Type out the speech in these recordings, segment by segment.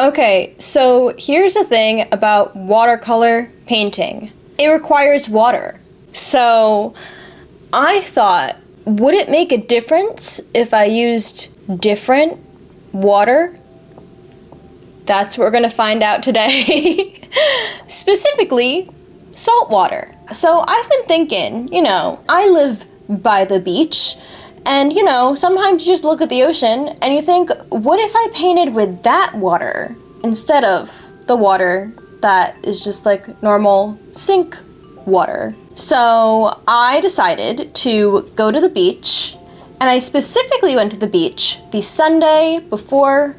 Okay, so here's the thing about watercolor painting. It requires water. So I thought, would it make a difference if I used different water? That's what we're gonna find out today. Specifically, salt water. So I've been thinking, I live by the beach, and sometimes you just look at the ocean and you think, what if I painted with that water instead of the water that is just like normal sink water? So I decided to go to the beach, and I specifically went to the beach the Sunday before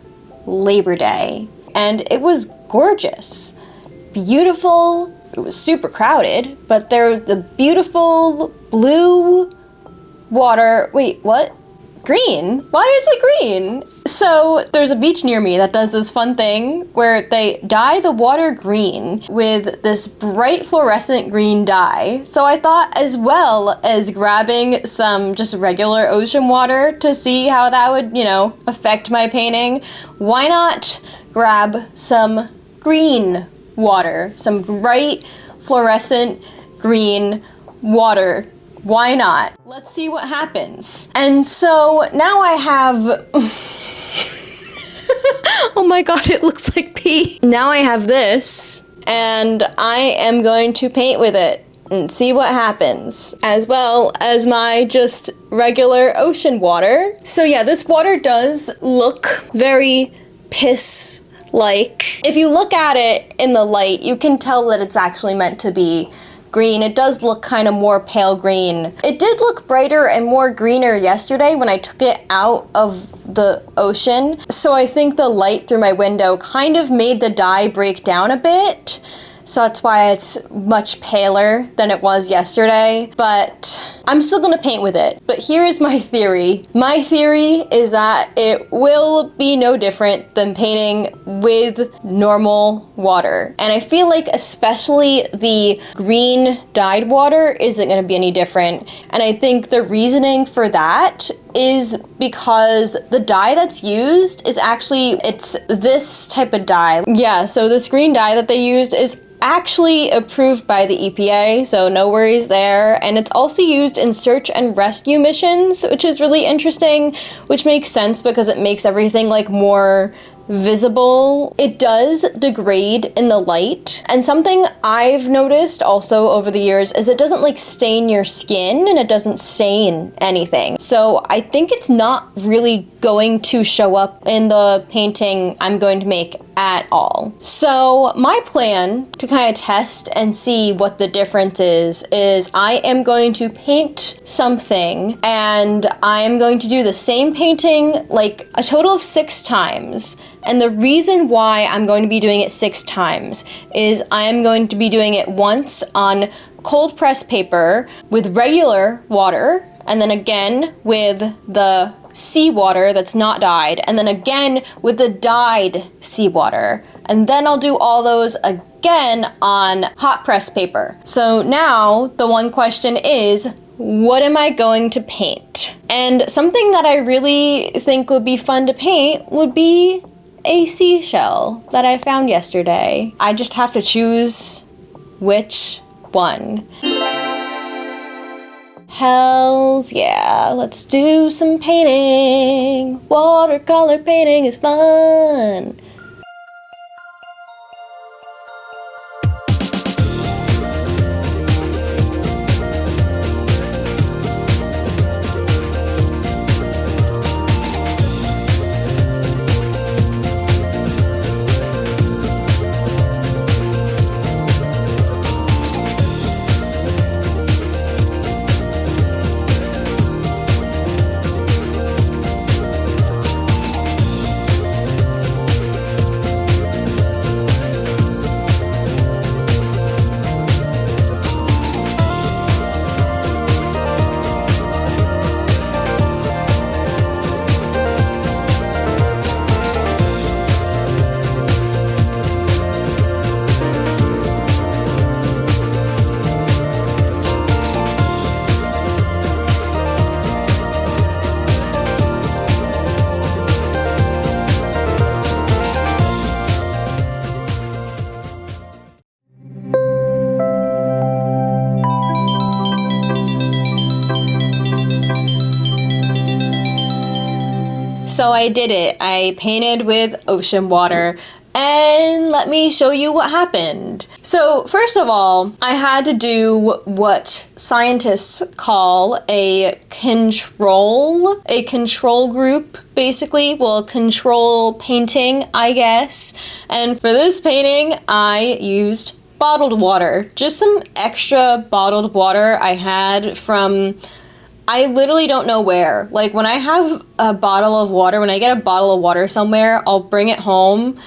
Labor Day, and it was gorgeous, beautiful. It was super crowded, but there was the beautiful blue water. Wait, what? Green? Why is it green? So there's a beach near me that does this fun thing where they dye the water green with this bright fluorescent green dye. So I thought, as well as grabbing some just regular ocean water to see how that would, affect my painting, why not grab some green water, some bright fluorescent green water. Why not? Let's see what happens. And so now I have oh my god, it looks like pee. Now I have this, and I am going to paint with it and see what happens, as well as my just regular ocean water. So yeah, this water does look very piss-like. If you look at it in the light, you can tell that it's actually meant to be green. It does look kind of more pale green. It did look brighter and more greener yesterday when I took it out of the ocean. So I think the light through my window kind of made the dye break down a bit. So that's why it's much paler than it was yesterday, but I'm still gonna paint with it. But here is my theory. My theory is that it will be no different than painting with normal water. And I feel like especially the green dyed water isn't gonna be any different. And I think the reasoning for that is because the dye that's used is actually, it's this type of dye. Yeah, so this green dye that they used is actually approved by the EPA, so no worries there. And it's also used in search and rescue missions, which is really interesting, which makes sense because it makes everything like more visible. It does degrade in the light, and something I've noticed also over the years is it doesn't like stain your skin, and it doesn't stain anything. So I think it's not really going to show up in the painting I'm going to make at all. So my plan to kind of test and see what the difference is I am going to paint something, and I am going to do the same painting like a total of 6 times. And the reason why I'm going to be doing it 6 times is I am going to be doing it once on cold press paper with regular water, and then again with the seawater that's not dyed, and then again with the dyed seawater. And then I'll do all those again on hot press paper. So now the one question is, what am I going to paint? And something that I really think would be fun to paint would be a seashell that I found yesterday. I just have to choose which one. Hells yeah, let's do some painting. Watercolor painting is fun. So I did it. I painted with ocean water. And let me show you what happened. So first of all, I had to do what scientists call a control group, basically. Well, control painting, I guess. And for this painting, I used bottled water. Just some extra bottled water I had from, I literally don't know where. Like when I have a bottle of water, when I get a bottle of water somewhere, I'll bring it home.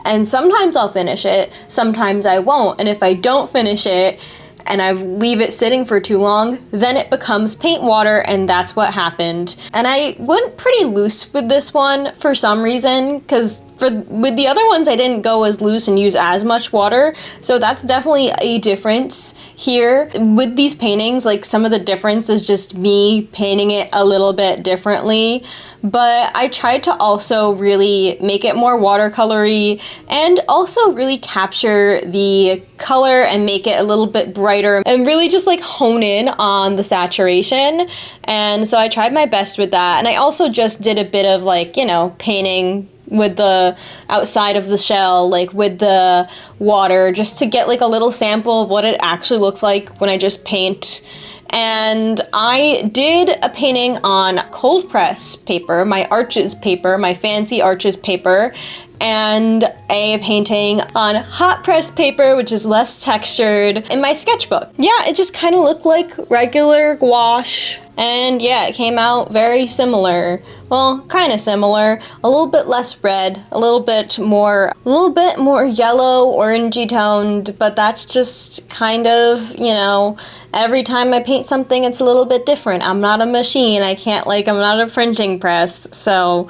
And sometimes I'll finish it, sometimes I won't. And if I don't finish it and I leave it sitting for too long, then it becomes paint water, and that's what happened. And I went pretty loose with this one for some reason, because with the other ones I didn't go as loose and use as much water, so that's definitely a difference here. With these paintings, like some of the difference is just me painting it a little bit differently, but I tried to also really make it more watercolory and also really capture the color and make it a little bit brighter and really just like hone in on the saturation. And so I tried my best with that, and I also just did a bit of like, you know, painting with the outside of the shell, like with the water, just to get like a little sample of what it actually looks like when I just paint. And I did a painting on cold press paper, my Arches paper, my fancy Arches paper, and a painting on hot press paper, which is less textured, in my sketchbook. Yeah, it just kind of looked like regular gouache. And yeah, it came out very similar. Well, kind of similar. A little bit less red, a little bit more yellow, orangey toned, but that's just kind of, you know, every time I paint something, it's a little bit different. I'm not a machine. I'm not a printing press. So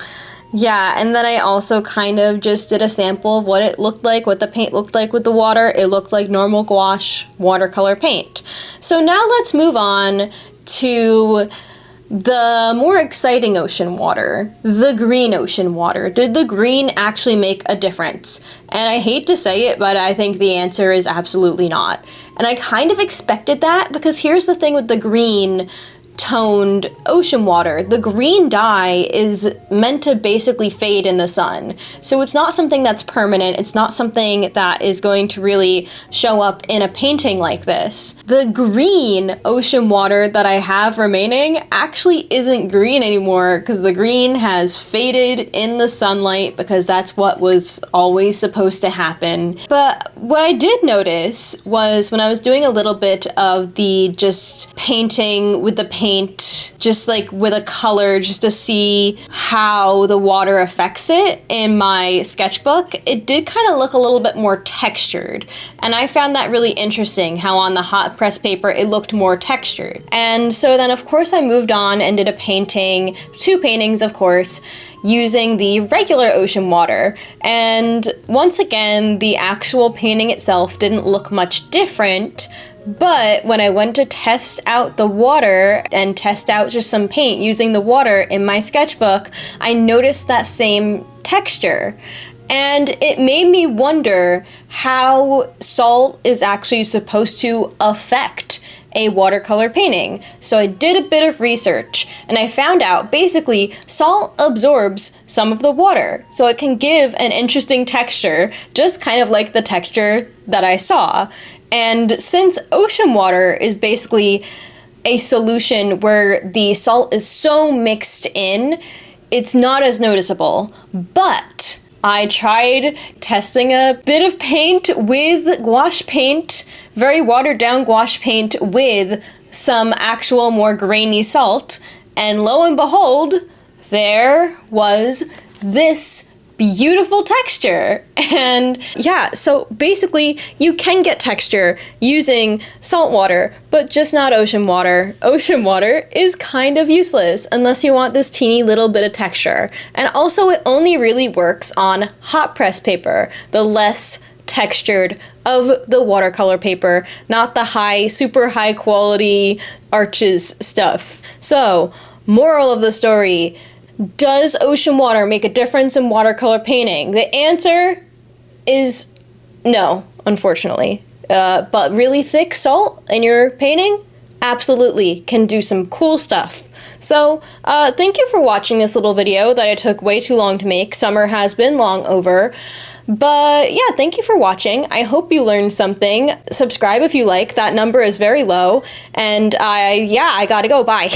yeah, and then I also kind of just did a sample of what it looked like, what the paint looked like with the water. It looked like normal gouache watercolor paint. So now let's move on to the more exciting ocean water, the green ocean water. Did the green actually make a difference? And I hate to say it, but I think the answer is absolutely not. And I kind of expected that, because here's the thing with the green toned ocean water. The green dye is meant to basically fade in the sun. So it's not something that's permanent. It's not something that is going to really show up in a painting like this. The green ocean water that I have remaining actually isn't green anymore, because the green has faded in the sunlight, because that's what was always supposed to happen. But what I did notice was when I was doing a little bit of the just painting with the paint, just like with a color, just to see how the water affects it in my sketchbook, it did kind of look a little bit more textured. And I found that really interesting, how on the hot press paper it looked more textured. And so then of course I moved on and did a painting, 2 paintings of course, using the regular ocean water. And once again, the actual painting itself didn't look much different. But when I went to test out the water and test out just some paint using the water in my sketchbook, I noticed that same texture. And it made me wonder how salt is actually supposed to affect a watercolor painting. So I did a bit of research, and I found out basically salt absorbs some of the water. So it can give an interesting texture, just kind of like the texture that I saw. And since ocean water is basically a solution where the salt is so mixed in, it's not as noticeable. But I tried testing a bit of paint with gouache paint, very watered down gouache paint with some actual more grainy salt, and lo and behold, there was this beautiful texture. And yeah, so basically you can get texture using salt water, but just not ocean water. Ocean water is kind of useless unless you want this teeny little bit of texture. And also it only really works on hot press paper, the less textured of the watercolor paper, not the super high quality Arches stuff. So, moral of the story, does ocean water make a difference in watercolor painting? The answer is no, unfortunately. But really thick salt in your painting absolutely can do some cool stuff. So thank you for watching this little video that I took way too long to make. Summer has been long over. But yeah, thank you for watching. I hope you learned something. Subscribe if you like. That number is very low. And I gotta go. Bye.